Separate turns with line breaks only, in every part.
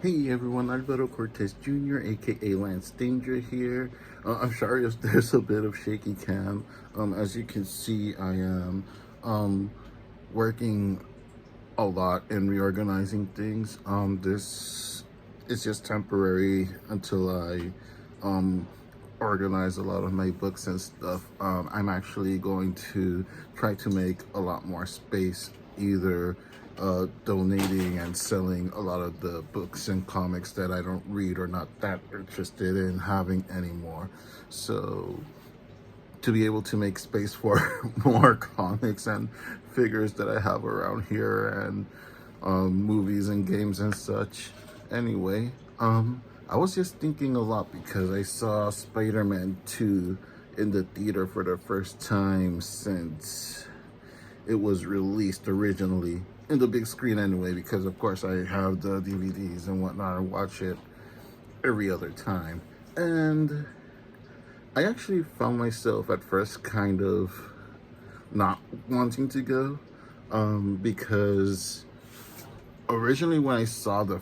Hey everyone, Alvaro Cortez Jr., aka Lance Danger here. I'm sorry if there's a bit of shaky cam. As you can see, I am working a lot in reorganizing things. This is just temporary until I um, organize a lot of my books and stuff. I'm actually going to try to make a lot more space, either donating and selling a lot of the books and comics that I don't read or not that interested in having anymore. So to be able to make space for more comics and figures that I have around here and movies and games and such. Anyway, I was just thinking a lot because I saw Spider-Man 2 in the theater for the first time since it was released originally in the big screen anyway, because of course I have the DVDs and whatnot and watch it every other time. And I actually found myself at first kind of not wanting to go because originally when I saw the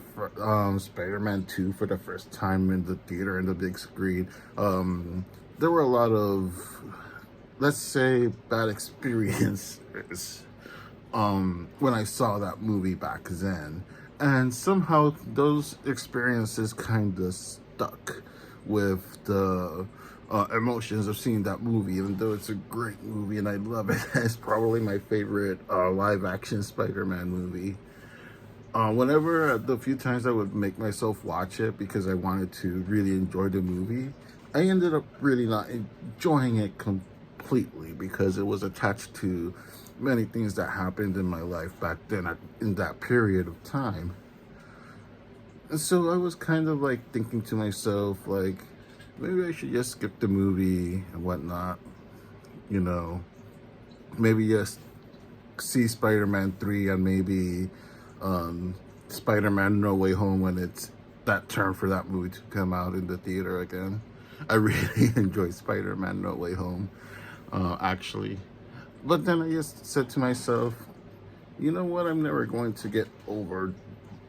Spider-Man 2 for the first time in the theater in the big screen, there were a lot of, let's say, bad experiences when I saw that movie back then. And somehow those experiences kind of stuck with the emotions of seeing that movie, even though it's a great movie and I love it. It's probably my favorite live action Spider-Man movie. Whenever the few times I would make myself watch it because I wanted to really enjoy the movie, I ended up really not enjoying it completely because it was attached to many things that happened in my life back then in that period of time. And so I was kind of like thinking to myself, like, maybe I should just skip the movie and whatnot, you know, maybe just see Spider-Man 3 and maybe Spider-Man No Way Home when it's that turn for that movie to come out in the theater again. I really enjoyed Spider-Man No Way Home, actually. But then I just said to myself, you know what, I'm never going to get over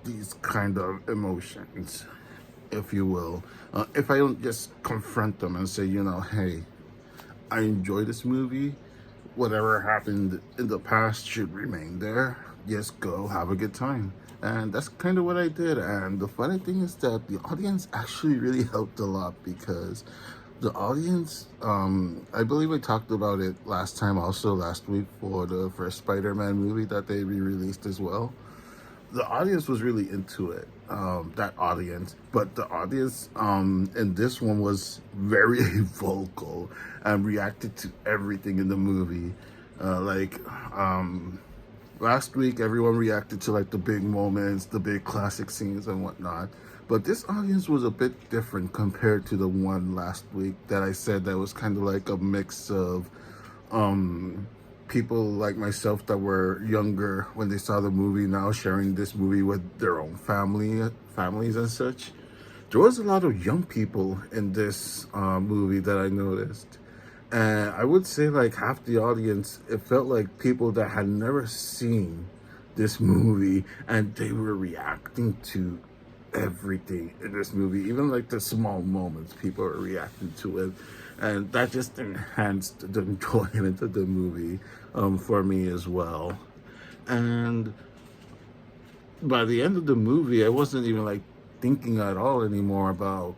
these kind of emotions, if you will, if I don't just confront them and say, hey, I enjoy this movie. Whatever happened in the past should remain there. Just go have a good time. And that's kind of what I did. And the funny thing is that the audience actually really helped a lot because the audience, I believe I talked about it last time, also last week for the first Spider-Man movie that they re-released as well. The audience was really into it, that audience, but the audience in this one was very vocal and reacted to everything in the movie. Like last week, everyone reacted to like the big moments, the big classic scenes and whatnot. But this audience was a bit different compared to the one last week that I said that was kind of like a mix of um people like myself that were younger when they saw the movie, now sharing this movie with their own families and such. There was a lot of young people in this movie that I noticed, and I would say like half the audience, it felt like people that had never seen this movie and they were reacting to everything in this movie, even like the small moments, people are reacting to it, and that just enhanced the enjoyment of the movie for me as well. And by the end of the movie, I wasn't even like thinking at all anymore about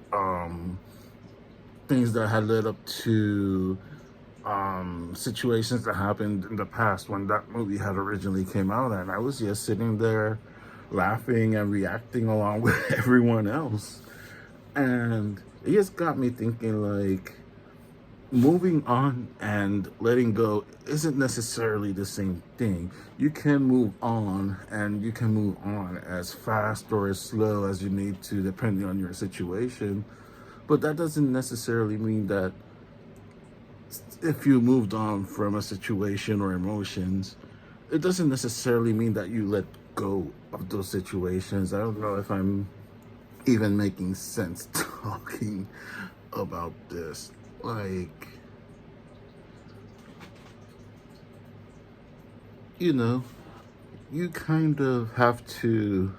things that had led up to situations that happened in the past when that movie had originally came out, and I was just sitting there laughing and reacting along with everyone else. And it just got me thinking, like, moving on and letting go isn't necessarily the same thing. You can move on, and you can move on as fast or as slow as you need to depending on your situation, but that doesn't necessarily mean that if you moved on from a situation or emotions, it doesn't necessarily mean that you let go of those situations. I don't know if I'm even making sense talking about this. Like, you know, you kind of have to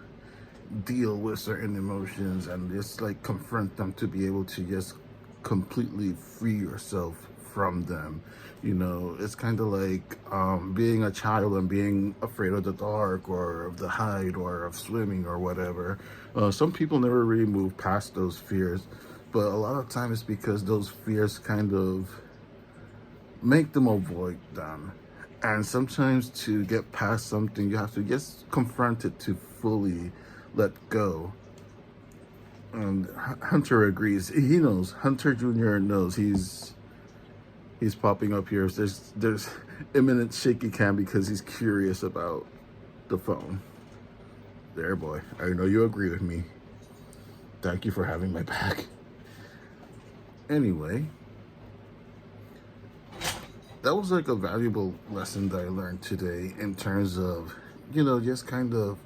deal with certain emotions and just like confront them to be able to just completely free yourself from them. You know, it's kind of like being a child and being afraid of the dark or of the height or of swimming or whatever. Some people never really move past those fears, but a lot of times it's because those fears kind of make them avoid them. And sometimes to get past something, you have to just confront it to fully let go. And Hunter agrees. He knows. Hunter Jr. knows. He's popping up here. There's imminent shaky cam because he's curious about the phone. There, boy. I know you agree with me. Thank you for having my back. Anyway, that was like a valuable lesson that I learned today in terms of, you know, just kind of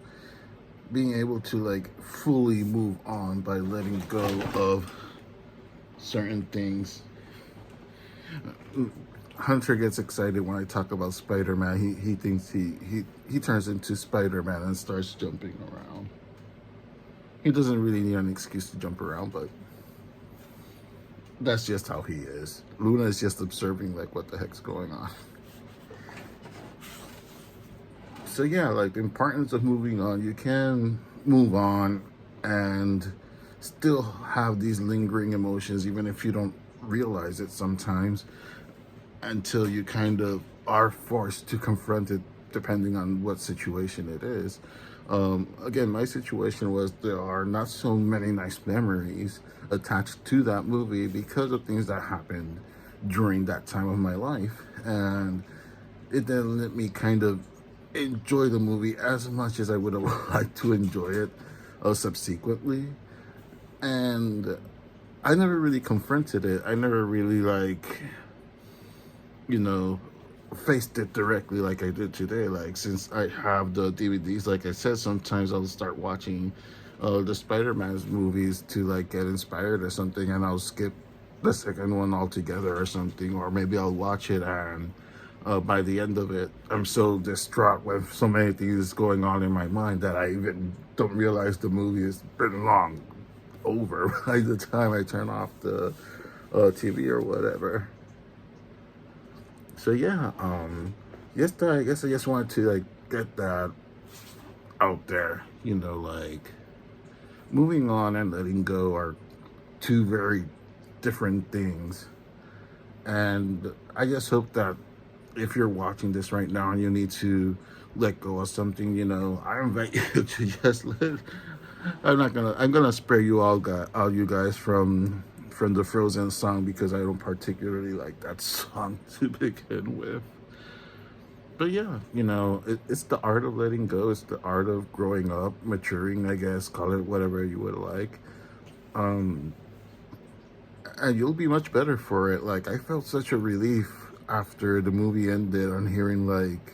being able to like fully move on by letting go of certain things. Hunter gets excited when I talk about Spider-Man. He thinks he turns into Spider-Man and starts jumping around. He doesn't really need an excuse to jump around, but that's just how he is. Luna is just observing like what the heck's going on. So yeah, like the importance of moving on. You can move on and still have these lingering emotions even if you don't realize it sometimes, until you kind of are forced to confront it depending on what situation it is. Again, my situation was there are not so many nice memories attached to that movie because of things that happened during that time of my life, and it didn't let me kind of enjoy the movie as much as I would have liked to enjoy it subsequently. And I never really confronted it. I never really like, you know, faced it directly like I did today. Like, since I have the DVDs, like I said, sometimes I'll start watching the Spider-Man movies to like get inspired or something, and I'll skip the second one altogether or something, or maybe I'll watch it and by the end of it, I'm so distraught with so many things going on in my mind that I even don't realize the movie has been long over by the time I turn off the TV or whatever. So yeah, I guess I just wanted to like get that out there. You know, like moving on and letting go are two very different things. And I just hope that if you're watching this right now and you need to let go of something, you know, I invite you to just let. I'm gonna spare you all you guys from the Frozen song because I don't particularly like that song to begin with. But yeah, you know, it's the art of letting go. It's the art of growing up, maturing, I guess, call it whatever you would like. Um, and you'll be much better for it. Like, I felt such a relief after the movie ended on hearing like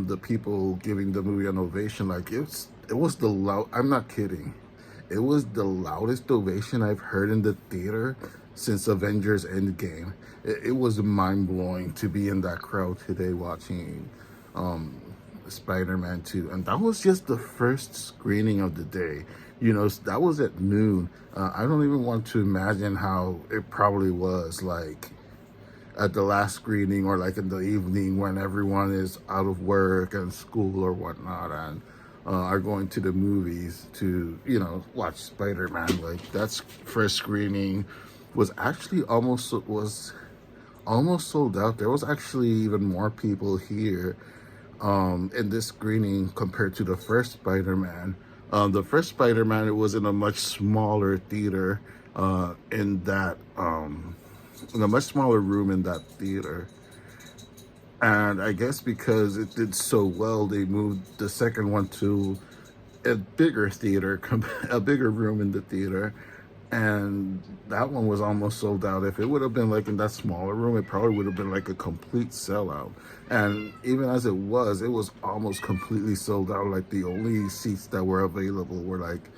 the people giving the movie an ovation. Like, it was the loud. I'm not kidding. It was the loudest ovation I've heard in the theater since Avengers Endgame. It was mind blowing to be in that crowd today watching Spider-Man 2, and that was just the first screening of the day. You know, that was at noon. I don't even want to imagine how it probably was like at the last screening or like in the evening when everyone is out of work and school or whatnot and are going to the movies to, you know, watch Spider-Man. Like, that's first screening was actually almost sold out. There was actually even more people here in this screening compared to the first Spider-Man. The first Spider-Man, it was in a much smaller theater in a much smaller room in that theater. And I guess because it did so well, they moved the second one to a bigger theater, a bigger room in the theater. And that one was almost sold out. If it would have been like in that smaller room, it probably would have been like a complete sellout. And even as it was almost completely sold out. Like, the only seats that were available were like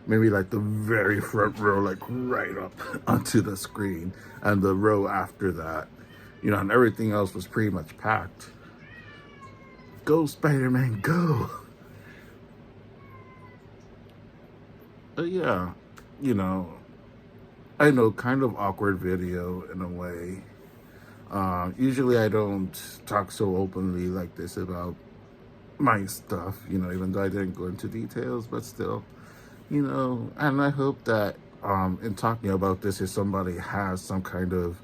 maybe like the very front row, like right up onto the screen, and the row after that, you know, and everything else was pretty much packed. Go Spider-Man, go! Yeah, you know, I know, kind of awkward video in a way. Usually I don't talk so openly like this about my stuff, even though I didn't go into details, but still, and I hope that in talking about this, if somebody has some kind of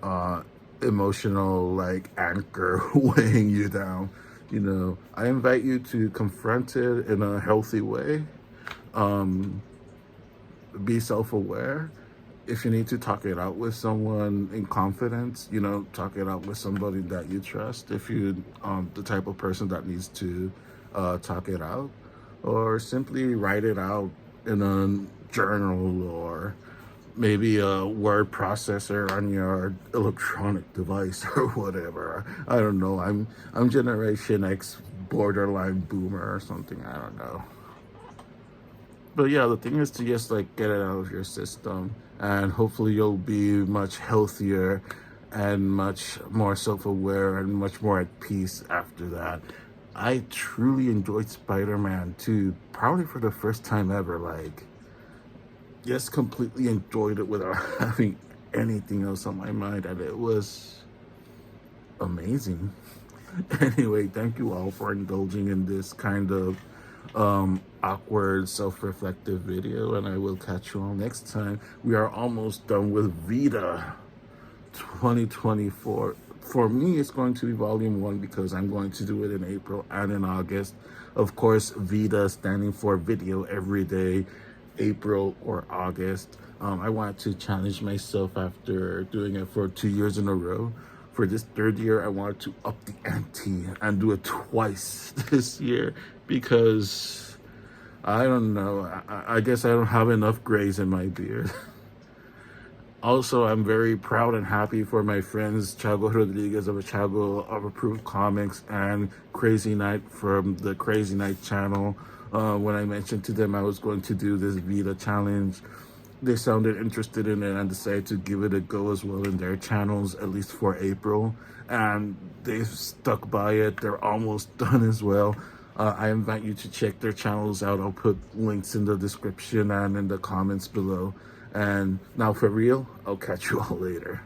uh, emotional like anchor weighing you down, I invite you to confront it in a healthy way. Um, be self-aware. If you need to talk it out with someone in confidence, talk it out with somebody that you trust. If you the type of person that needs to talk it out, or simply write it out in a journal, or maybe a word processor on your electronic device or whatever. I don't know. I'm Generation X, borderline boomer or something. I don't know. But yeah, the thing is to just like get it out of your system, and hopefully you'll be much healthier and much more self-aware and much more at peace after that. I truly enjoyed Spider-Man 2, probably for the first time ever. Like, just completely enjoyed it without having anything else on my mind, and it was amazing. Anyway, thank you all for indulging in this kind of awkward self-reflective video, and I will catch you all next time. We are almost done with VEDA 2024. For me, it's going to be volume 1 because I'm going to do it in April and in August. Of course, VEDA standing for video every day, April or August. I want to challenge myself after doing it for 2 years in a row. For this third year, I wanted to up the ante and do it twice this year because I don't know. I guess I don't have enough grays in my beard. Also, I'm very proud and happy for my friends Chago Rodriguez of Chago of Approved Comics and Crazy Knight from the Crazy Knight channel. When I mentioned to them I was going to do this VEDA challenge, they sounded interested in it and decided to give it a go as well in their channels, at least for April. And they've stuck by it. They're almost done as well. I invite you to check their channels out. I'll put links in the description and in the comments below. And now for real, I'll catch you all later.